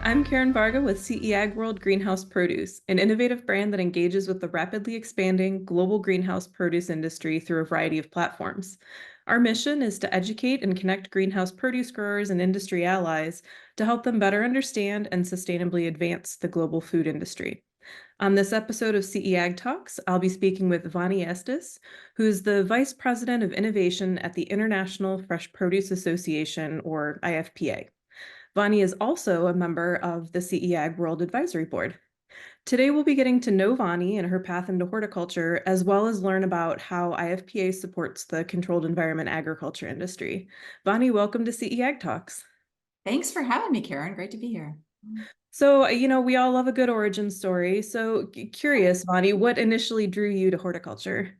I'm Karen Varga with CEAg World Greenhouse Produce, an innovative brand that engages with the rapidly expanding global greenhouse produce industry through a variety of platforms. Our mission is to educate and connect greenhouse produce growers and industry allies to help them better understand and sustainably advance the global food industry. On this episode of CEAg Talks, I'll be speaking with Vonnie Estes, who's the Vice President of Innovation at the International Fresh Produce Association, or IFPA. Vonnie is also a member of the CEAg World Advisory Board. Today, we'll be getting to know Vonnie and her path into horticulture, as well as learn about how IFPA supports the controlled environment agriculture industry. Vonnie, welcome to CEAg Talks. Thanks for having me, Karen. Great to be here. So, we all love a good origin story. So, curious, Vonnie, what initially drew you to horticulture?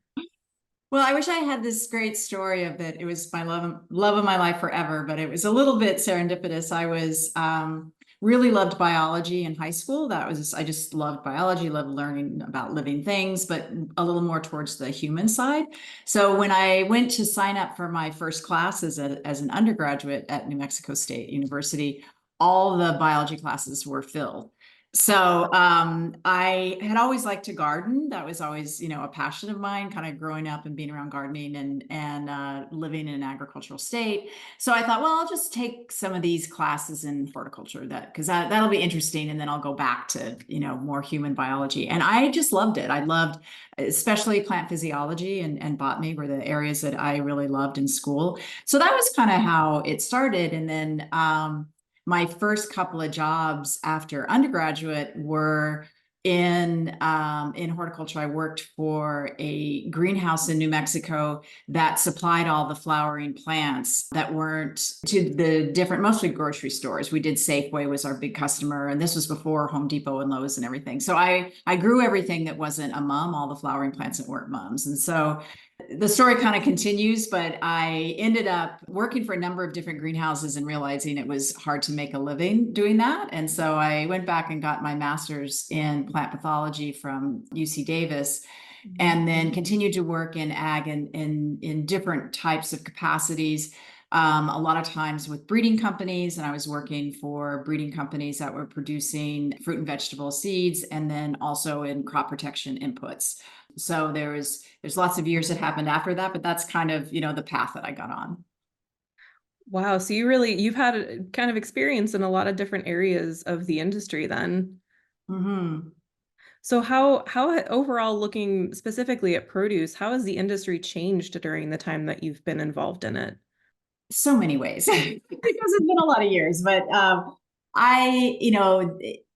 Well, I wish I had this great story of that. It was my love of my life forever, but it was a little bit serendipitous. I was really loved biology in high school. I just loved biology, loved learning about living things, but a little more towards the human side. So when I went to sign up for my first class as an undergraduate at New Mexico State University, all the biology classes were filled. So I had always liked to garden. That was always, a passion of mine, kind of growing up and being around gardening and living in an agricultural state. So I thought, well, I'll just take some of these classes in horticulture because that'll be interesting. And then I'll go back to, more human biology. And I just loved it. I loved, especially plant physiology and botany were the areas that I really loved in school. So that was kind of how it started. And then my first couple of jobs after undergraduate were in horticulture. I worked for a greenhouse in New Mexico that supplied all the flowering plants that weren't to the different, mostly grocery stores. We did Safeway was our big customer, and this was before Home Depot and Lowe's and everything. So I grew everything that wasn't a mum, all the flowering plants that weren't mums. And so the story kind of continues, but I ended up working for a number of different greenhouses and realizing it was hard to make a living doing that. And so I went back and got my master's in plant pathology from UC Davis, and then continued to work in ag and in different types of capacities. A lot of times with breeding companies, and I was working for breeding companies that were producing fruit and vegetable seeds, and then also in crop protection inputs. So there's lots of years that happened after that, but that's kind of, the path that I got on. Wow, so you've had a kind of experience in a lot of different areas of the industry then. Mm-hmm. So how overall looking specifically at produce, how has the industry changed during the time that you've been involved in it? So many ways because it's been a lot of years, but I,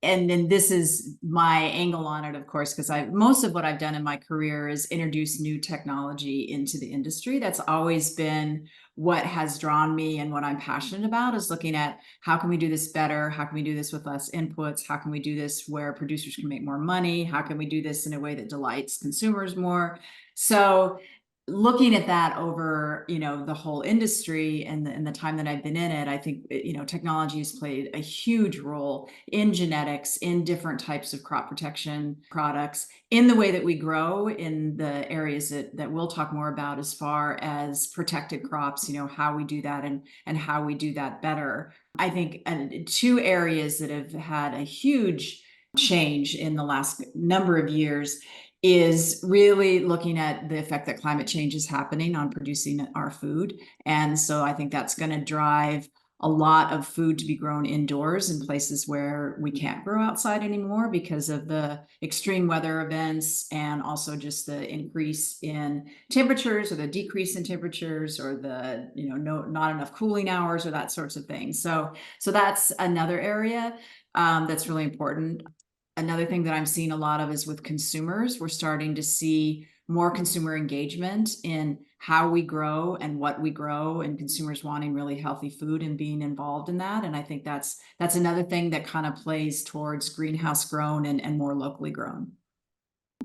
and then this is my angle on it, of course, because most of what I've done in my career is introduce new technology into the industry. That's always been what has drawn me, and what I'm passionate about is looking at how can we do this better? How can we do this with less inputs? How can we do this where producers can make more money? How can we do this in a way that delights consumers more? So looking at that over, the whole industry and the time that I've been in it, I think, technology has played a huge role in genetics, in different types of crop protection products, in the way that we grow, in the areas that we'll talk more about as far as protected crops, how we do that and how we do that better. I think two areas that have had a huge change in the last number of years is really looking at the effect that climate change is happening on producing our food. And so I think that's going to drive a lot of food to be grown indoors in places where we can't grow outside anymore because of the extreme weather events, and also just the increase in temperatures or the decrease in temperatures, or the, not enough cooling hours, or that sorts of things. So that's another area that's really important. Another thing that I'm seeing a lot of is with consumers. We're starting to see more consumer engagement in how we grow and what we grow, and consumers wanting really healthy food and being involved in that. And I think that's another thing that kind of plays towards greenhouse grown and more locally grown.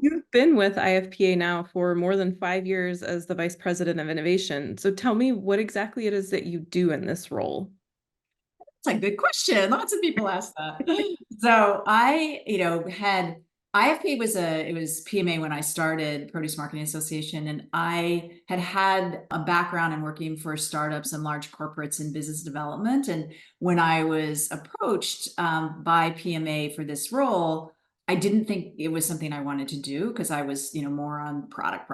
You've been with IFPA now for more than 5 years as the Vice President of Innovation. So tell me what exactly it is that you do in this role. That's a good question. Lots of people ask that. So I, had IFP was it was PMA when I started Produce Marketing Association, and I had a background in working for startups and large corporates in business development. And when I was approached by PMA for this role, I didn't think it was something I wanted to do because I was, more on product.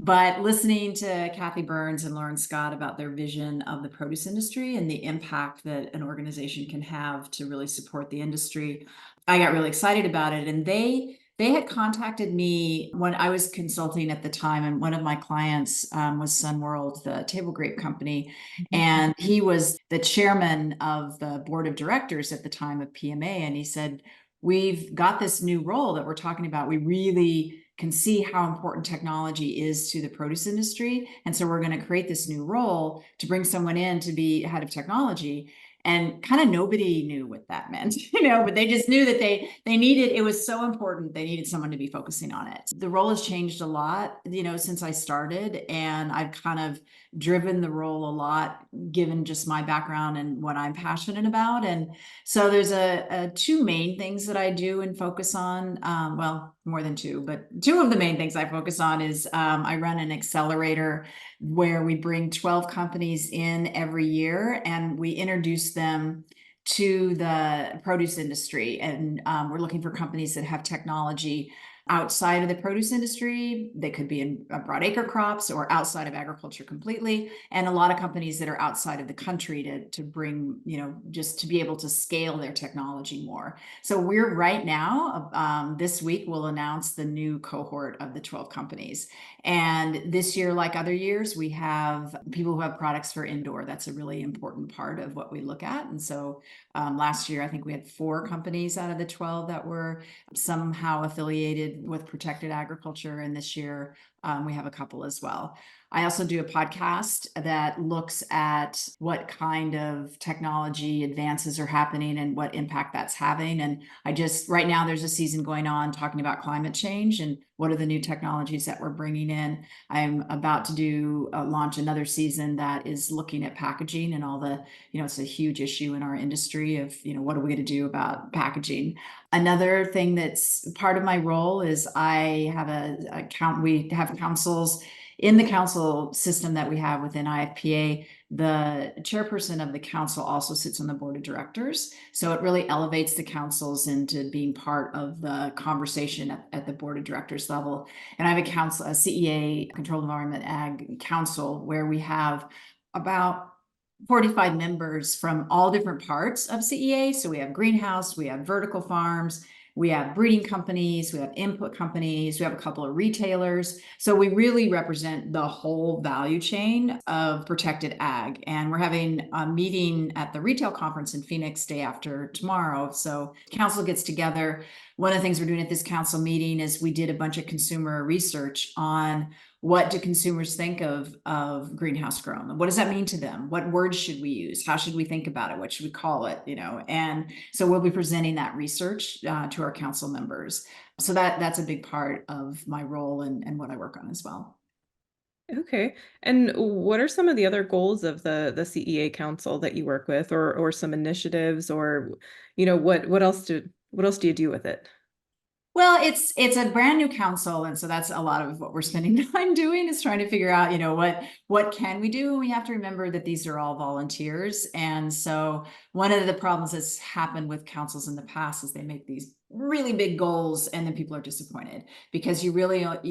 But listening to Kathy Burns and Lauren Scott about their vision of the produce industry and the impact that an organization can have to really support the industry, I got really excited about it. And they had contacted me when I was consulting at the time, and one of my clients was Sun World, the table grape company, and he was the chairman of the board of directors at the time of PMA. And he said, "We've got this new role that we're talking about. We really can see how important technology is to the produce industry, and so we're going to create this new role to bring someone in to be head of technology." And kind of nobody knew what that meant, but they just knew that they needed, it was so important, they needed someone to be focusing on it. The role has changed a lot, since I started, and I've kind of driven the role a lot given just my background and what I'm passionate about. And so there's two main things that I do and focus on. Well, more than two, but two of the main things I focus on is I run an accelerator where we bring 12 companies in every year, and we introduce them to the produce industry. And we're looking for companies that have technology outside of the produce industry. They could be in broadacre crops or outside of agriculture completely. And a lot of companies that are outside of the country to bring, just to be able to scale their technology more. So we're right now, this week, we'll announce the new cohort of the 12 companies. And this year, like other years, we have people who have products for indoor. That's a really important part of what we look at. And so last year, I think we had 4 companies out of the 12 that were somehow affiliated with protected agriculture. And this year, we have a couple as well. I also do a podcast that looks at what kind of technology advances are happening and what impact that's having. And right now there's a season going on talking about climate change and what are the new technologies that we're bringing in. I'm about to launch another season that is looking at packaging and all the, it's a huge issue in our industry of, what are we going to do about packaging? Another thing that's part of my role is we have councils. In the council system that we have within IFPA, the chairperson of the council also sits on the board of directors. So it really elevates the councils into being part of the conversation at the board of directors level. And I have a CEA, Controlled Environment Ag Council, where we have about 45 members from all different parts of CEA. So we have greenhouse, we have vertical farms, we have breeding companies, we have input companies, we have a couple of retailers. So we really represent the whole value chain of protected ag. And we're having a meeting at the retail conference in Phoenix day after tomorrow. So council gets together. One of the things we're doing at this council meeting is we did a bunch of consumer research on what do consumers think of greenhouse grown? What does that mean to them? What words should we use? How should we think about it? What should we call it? And so we'll be presenting that research to our council members. So that's a big part of my role and what I work on as well. Okay. And what are some of the other goals of the CEA Council that you work with, or some initiatives, or what else do you do with it? Well, it's a brand new council, and so that's a lot of what we're spending time doing is trying to figure out, what can we do? And we have to remember that these are all volunteers. And so one of the problems that's happened with councils in the past is they make these really big goals and then people are disappointed because you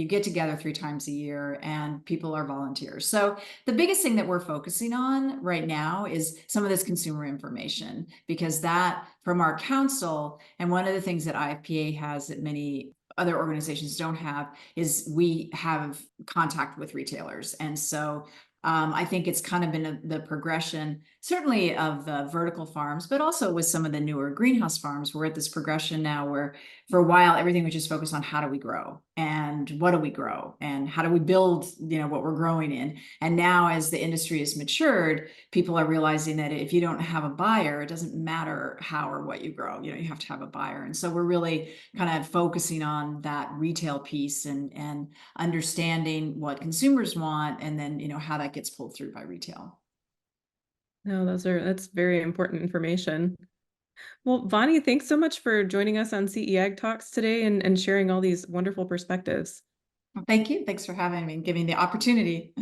get together 3 times a year and people are volunteers. So the biggest thing that we're focusing on right now is some of this consumer information, because that from our council, and one of the things that IFPA has that many other organizations don't have is we have contact with retailers. And so I think it's kind of been the progression, certainly of the vertical farms, but also with some of the newer greenhouse farms. We're at this progression now where for a while, everything was just focused on how do we grow and what do we grow and how do we build, what we're growing in. And now as the industry has matured, people are realizing that if you don't have a buyer, it doesn't matter how or what you grow, you have to have a buyer. And so we're really kind of focusing on that retail piece and understanding what consumers want, and then, how that gets pulled through by retail. No, that's very important information. Well, Vonnie, thanks so much for joining us on CEAg Talks today and sharing all these wonderful perspectives. Well, thank you. Thanks for having me and giving me the opportunity.